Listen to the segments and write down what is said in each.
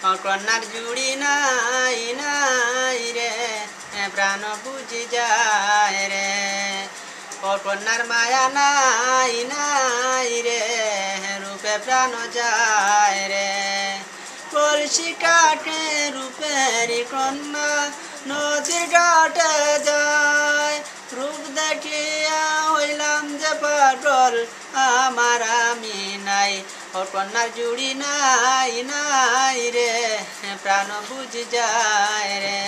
কন্যার জুড়ি নাই নাই রে প্রাণ বুঝি যায় রে কন্যার মায়া নাই নাই রে রূপে প্রাণ যায় রে কলসি কাটে রূপের কন্যা নদীর ঘাটে যায় রূপ দেখিয়া হইলাম যে পাগল আমার আমি নাই কন্যার জুড়ি নাই নাই রে প্রাণ বুঝি যায় রে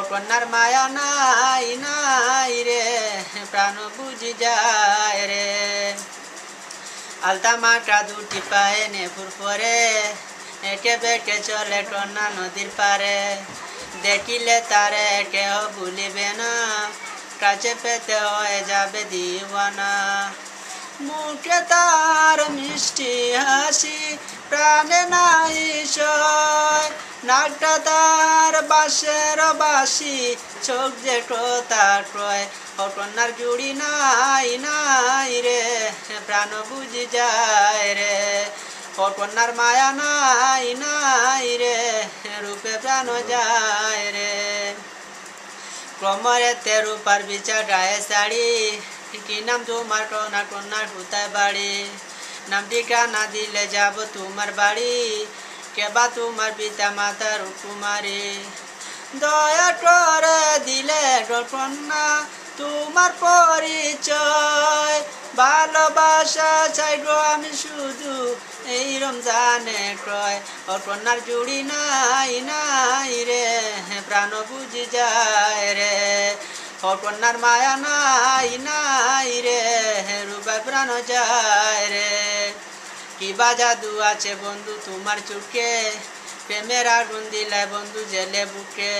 কন্যার মায়া নাই নাই রে প্রাণ বুঝি যায় রে আলতা মাটা দুটি পায়ে নেপুর পরে একে বেটে চলে কন্যা নদীর পারে দেখিলে তারে কেউ ভুলিবে না কাছে পেতে হয়ে যাবে দিওয়ানা মুখে তার মিষ্টি হাসি প্রাণে নাই সয় নাকটা তার বাঁশের বাসি চোখ যে তার ক্রয় কন্যার জুড়ি নাই নাই রে প্রাণ বুঝি যায় রে কন্যার মায়া নাই নাই রে রূপে প্রাণ যায় রে ক্রমরেতে রূপার বিচার গায়ে শাড়ি কি নাম তোমার কন্যার কোথায় বাড়ি নাম ঠিকানা দিলে যাব তোমার বাড়ি কেবা তোমার পিতা মাতার কুমারী দয়া করে দিলে কন্যা তোমার পরিচয় ভালোবাসা চাই গো আমি শুধু এই রমজানে ক্রয় কন্যার জুড়ি নাই নাই রে প্রাণ বুঝি যায় রে কন্যার মায়া নাই নাই রে রূপে প্রাণ যায় রে কিবা জাদু আছে বন্ধু তোমার চোখে প্রেমের আগুন দিলে বন্ধু জেলে বুকে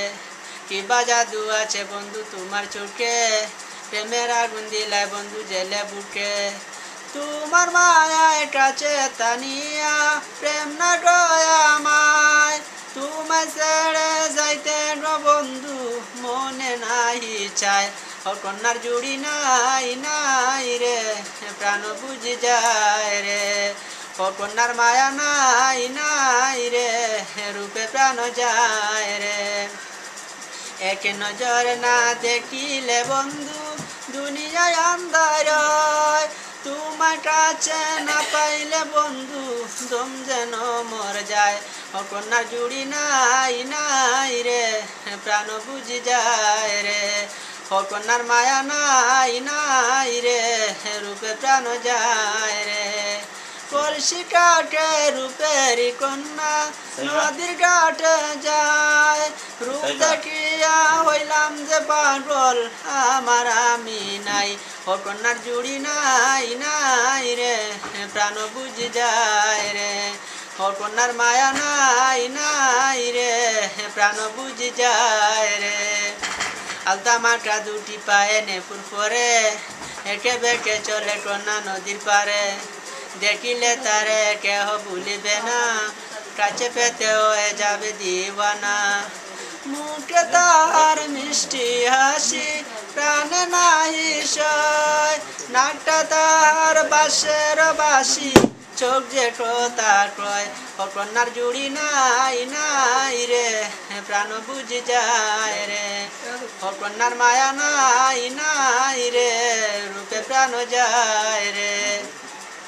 কিবা জাদু আছে বন্ধু তোমার চোখে প্রেমের আগুন দিলে বন্ধু জেলে বুকে তোমার মায়ায় কাছে তানিয়া প্রেম না গয়ামায় তোমায় ছেড়ে যাইতে গো বন্ধু মনে নাহি চায় কন্যার জুড়ি নাই নাই রে প্রাণ বুঝি যায় রে কন্যার মায়া নাই নাই রে রূপে প্রাণ যায় রে এক নজর না দেখিলে বন্ধু দুনিয়ায় আন্ধার তোমার কাছে না পাইলে বন্ধু দম যেন মর যায় কন্যার জুড়ি নাই নাই রে প্রাণ বুঝি যায় রে কন্যার মায়া নাই নাই রে রূপে প্রাণ যায় রে কলসি কাটে রূপের কন্যা নদীর ঘাটে যায় রূপ দেখিয়া হইলাম যে পাগল আমার আমি নাই কন্যার জুড়ি নাই নাই রে প্রাণ বুঝি যায় রে কন্যার মায়া নাই নাই রে প্রাণ বুঝি যায় রে আলতা মাটা দুটি পায়ে নেপুর পরে একে বেঁকে চলে কন্যা নদীর পারে দেখিলে তারে কেহ ভুলিবে না কাছে পেতে হয়ে যাবে দিওয়ানা মুখে তার মিষ্টি হাসি প্রাণে নাহি সয় নাকটা তার বাঁশের বাসি চোখ যে তার ক্রয় কন্যার জুড়ি নাই নাই রে প্রাণ বুঝি যায় রে কন্যার মায়া নাই নাই রে রূপে প্রাণ যায় রে।